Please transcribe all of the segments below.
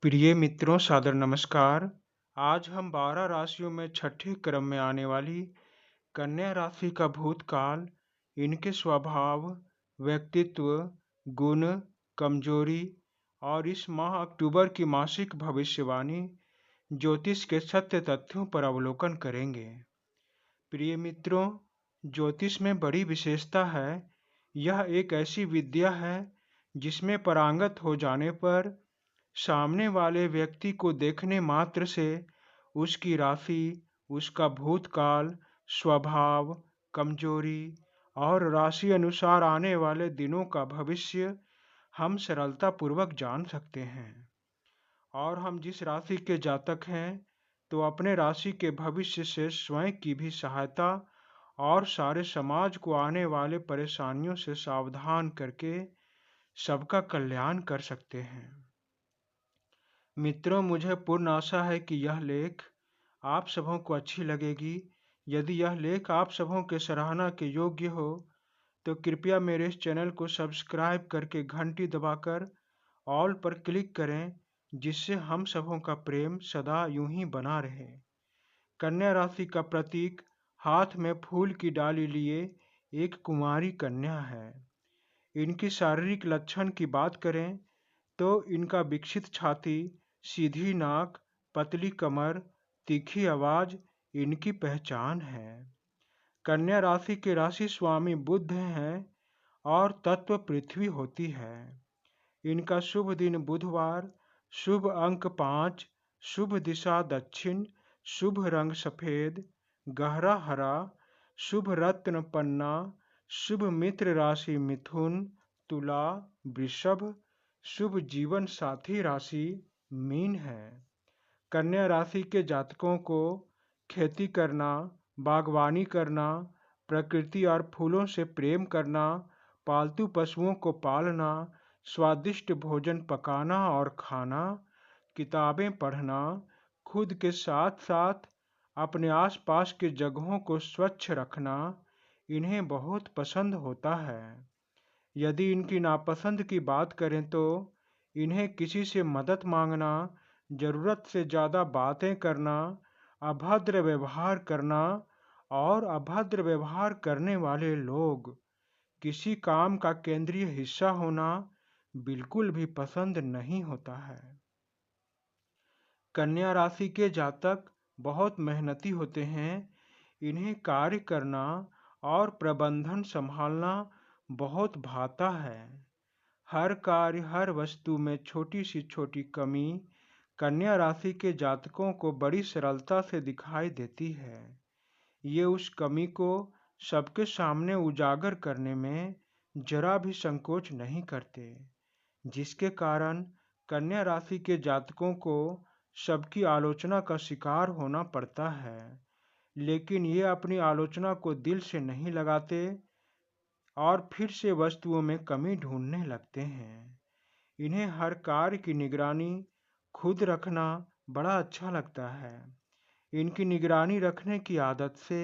प्रिय मित्रों, सादर नमस्कार। आज हम 12 राशियों में छठे क्रम में आने वाली कन्या राशि का भूतकाल, इनके स्वभाव, व्यक्तित्व, गुण, कमजोरी और इस माह अक्टूबर की मासिक भविष्यवाणी ज्योतिष के सत्य तथ्यों पर अवलोकन करेंगे। प्रिय मित्रों, ज्योतिष में बड़ी विशेषता है। यह एक ऐसी विद्या है जिसमें पारंगत हो जाने पर सामने वाले व्यक्ति को देखने मात्र से उसकी राशि, उसका भूतकाल, स्वभाव, कमजोरी और राशि अनुसार आने वाले दिनों का भविष्य हम सरलतापूर्वक जान सकते हैं। और हम जिस राशि के जातक हैं, तो अपने राशि के भविष्य से स्वयं की भी सहायता और सारे समाज को आने वाले परेशानियों से सावधान करके सबका कल्याण कर सकते हैं। मित्रों, मुझे पूर्ण आशा है कि यह लेख आप सबों को अच्छी लगेगी। यदि यह लेख आप सबों के सराहना के योग्य हो, तो कृपया मेरे इस चैनल को सब्सक्राइब करके घंटी दबाकर ऑल पर क्लिक करें, जिससे हम सबों का प्रेम सदा यूं ही बना रहे। कन्या राशि का प्रतीक हाथ में फूल की डाली लिए एक कुमारी कन्या है। इनकी शारीरिक लक्षण की बात करें तो इनका विकसित छाती, सीधी नाक, पतली कमर, तीखी आवाज इनकी पहचान है। कन्या राशि के राशि स्वामी बुध हैं और तत्व पृथ्वी होती है। इनका शुभ दिन बुधवार, शुभ अंक 5, शुभ दिशा दक्षिण, शुभ रंग सफेद, गहरा हरा, शुभ रत्न पन्ना, शुभ मित्र राशि मिथुन, तुला, वृषभ, शुभ जीवन साथी राशि मीन है। कन्या राशि के जातकों को खेती करना, बागवानी करना, प्रकृति और फूलों से प्रेम करना, पालतू पशुओं को पालना, स्वादिष्ट भोजन पकाना और खाना, किताबें पढ़ना, खुद के साथ साथ अपने आसपास के जगहों को स्वच्छ रखना इन्हें बहुत पसंद होता है। यदि इनकी नापसंद की बात करें तो इन्हें किसी से मदद मांगना, जरूरत से ज़्यादा बातें करना, अभद्र व्यवहार करना और अभद्र व्यवहार करने वाले लोग किसी काम का केंद्रीय हिस्सा होना बिल्कुल भी पसंद नहीं होता है। कन्या राशि के जातक बहुत मेहनती होते हैं। इन्हें कार्य करना और प्रबंधन संभालना बहुत भाता है। हर कार्य, हर वस्तु में छोटी से छोटी कमी कन्या राशि के जातकों को बड़ी सरलता से दिखाई देती है। ये उस कमी को सबके सामने उजागर करने में जरा भी संकोच नहीं करते, जिसके कारण कन्या राशि के जातकों को सबकी आलोचना का शिकार होना पड़ता है। लेकिन ये अपनी आलोचना को दिल से नहीं लगाते और फिर से वस्तुओं में कमी ढूंढने लगते हैं। इन्हें हर कार्य की निगरानी खुद रखना बड़ा अच्छा लगता है। इनकी निगरानी रखने की आदत से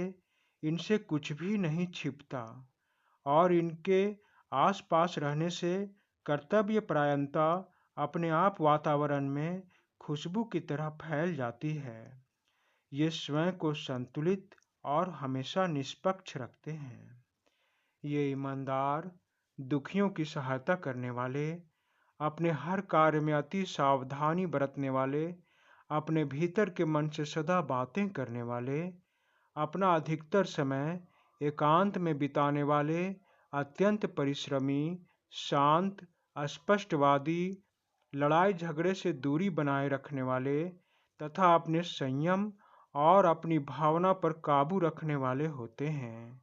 इनसे कुछ भी नहीं छिपता और इनके आसपास रहने से कर्तव्यपरायणता अपने आप वातावरण में खुशबू की तरह फैल जाती है। ये स्वयं को संतुलित और हमेशा निष्पक्ष रखते हैं। ये ईमानदार, दुखियों की सहायता करने वाले, अपने हर कार्य में अति सावधानी बरतने वाले, अपने भीतर के मन से सदा बातें करने वाले, अपना अधिकतर समय एकांत में बिताने वाले, अत्यंत परिश्रमी, शांत, स्पष्टवादी, लड़ाई झगड़े से दूरी बनाए रखने वाले तथा अपने संयम और अपनी भावना पर काबू रखने वाले होते हैं।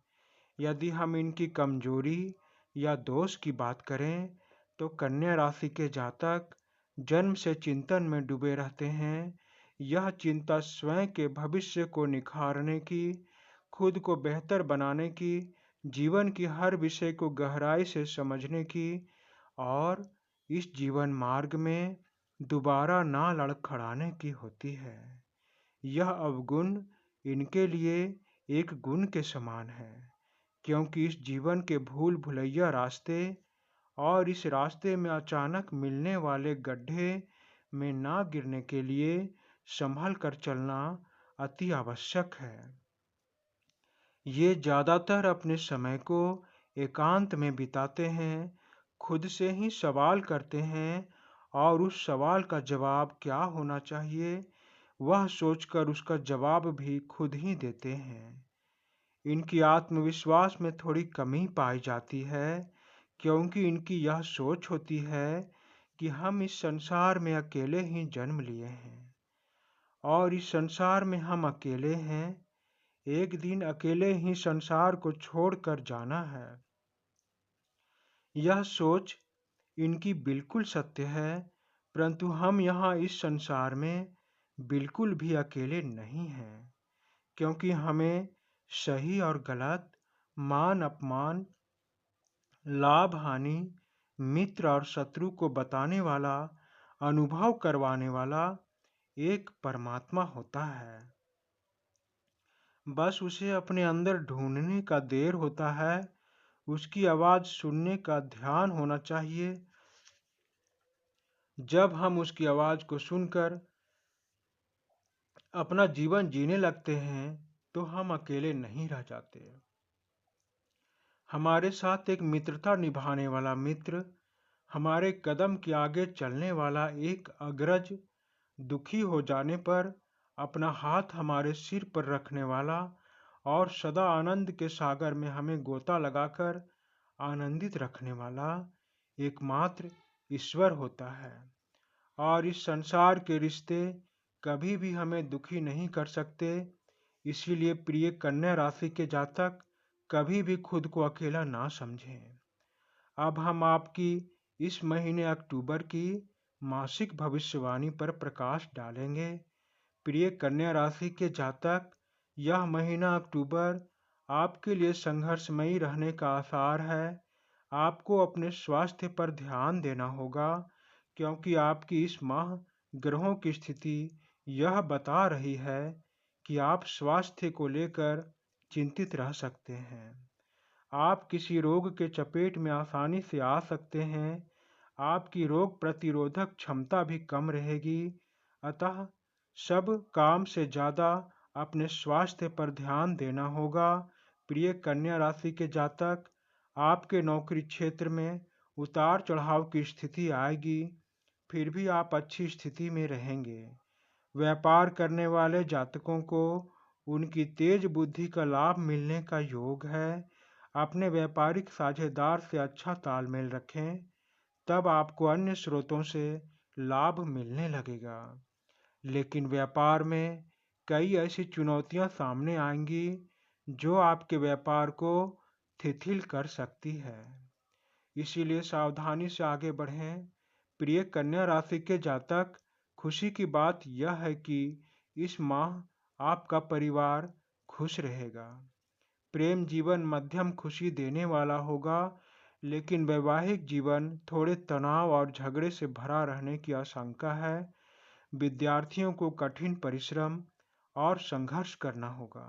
यदि हम इनकी कमजोरी या दोष की बात करें तो कन्या राशि के जातक जन्म से चिंतन में डूबे रहते हैं। यह चिंता स्वयं के भविष्य को निखारने की, खुद को बेहतर बनाने की, जीवन की हर विषय को गहराई से समझने की और इस जीवन मार्ग में दोबारा ना लड़खड़ाने की होती है। यह अवगुण इनके लिए एक गुण के समान है, क्योंकि इस जीवन के भूल भुलैया रास्ते और इस रास्ते में अचानक मिलने वाले गड्ढे में ना गिरने के लिए संभल कर चलना अति आवश्यक है। ये ज़्यादातर अपने समय को एकांत में बिताते हैं, खुद से ही सवाल करते हैं और उस सवाल का जवाब क्या होना चाहिए वह सोचकर उसका जवाब भी खुद ही देते हैं। इनकी आत्मविश्वास में थोड़ी कमी पाई जाती है, क्योंकि इनकी यह सोच होती है कि हम इस संसार में अकेले ही जन्म लिए हैं और इस संसार में हम अकेले हैं। एक दिन अकेले ही संसार को छोड़कर जाना है। यह सोच इनकी बिल्कुल सत्य है, परंतु हम यहाँ इस संसार में बिल्कुल भी अकेले नहीं हैं, क्योंकि हमें सही और गलत, मान अपमान, लाभ हानि, मित्र और शत्रु को बताने वाला, अनुभव करवाने वाला एक परमात्मा होता है। बस उसे अपने अंदर ढूंढने का देर होता है, उसकी आवाज़ सुनने का ध्यान होना चाहिए। जब हम उसकी आवाज़ को सुनकर अपना जीवन जीने लगते हैं तो हम अकेले नहीं रह जाते। हमारे साथ एक मित्रता निभाने वाला मित्र, हमारे कदम के आगे चलने वाला एक अग्रज, दुखी हो जाने पर अपना हाथ हमारे सिर पर रखने वाला और सदा आनंद के सागर में हमें गोता लगाकर आनंदित रखने वाला एकमात्र ईश्वर होता है। और इस संसार के रिश्ते कभी भी हमें दुखी नहीं कर सकते। इसीलिए प्रिय कन्या राशि के जातक कभी भी खुद को अकेला ना समझें। अब हम आपकी इस महीने अक्टूबर की मासिक भविष्यवाणी पर प्रकाश डालेंगे। प्रिय कन्या राशि के जातक, यह महीना अक्टूबर आपके लिए संघर्षमयी रहने का आसार है। आपको अपने स्वास्थ्य पर ध्यान देना होगा, क्योंकि आपकी इस माह ग्रहों की स्थिति यह बता रही है कि आप स्वास्थ्य को लेकर चिंतित रह सकते हैं। आप किसी रोग के चपेट में आसानी से आ सकते हैं। आपकी रोग प्रतिरोधक क्षमता भी कम रहेगी। अतः सब काम से ज़्यादा अपने स्वास्थ्य पर ध्यान देना होगा। प्रिय कन्या राशि के जातक, आपके नौकरी क्षेत्र में उतार चढ़ाव की स्थिति आएगी, फिर भी आप अच्छी स्थिति में रहेंगे। व्यापार करने वाले जातकों को उनकी तेज बुद्धि का लाभ मिलने का योग है। अपने व्यापारिक साझेदार से अच्छा तालमेल रखें, तब आपको अन्य स्रोतों से लाभ मिलने लगेगा। लेकिन व्यापार में कई ऐसी चुनौतियां सामने आएंगी जो आपके व्यापार को शिथिल कर सकती है। इसीलिए सावधानी से आगे बढ़ें। प्रिय कन्या राशि के जातक, खुशी की बात यह है कि इस माह आपका परिवार खुश रहेगा। प्रेम जीवन मध्यम खुशी देने वाला होगा, लेकिन वैवाहिक जीवन थोड़े तनाव और झगड़े से भरा रहने की आशंका है। विद्यार्थियों को कठिन परिश्रम और संघर्ष करना होगा,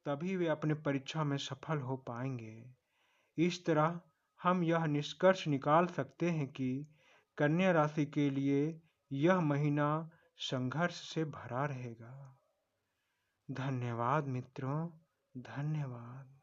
तभी वे अपने परीक्षा में सफल हो पाएंगे। इस तरह हम यह निष्कर्ष निकाल सकते हैं कि कन्या राशि के लिए यह महीना संघर्ष से भरा रहेगा। धन्यवाद मित्रों, धन्यवाद।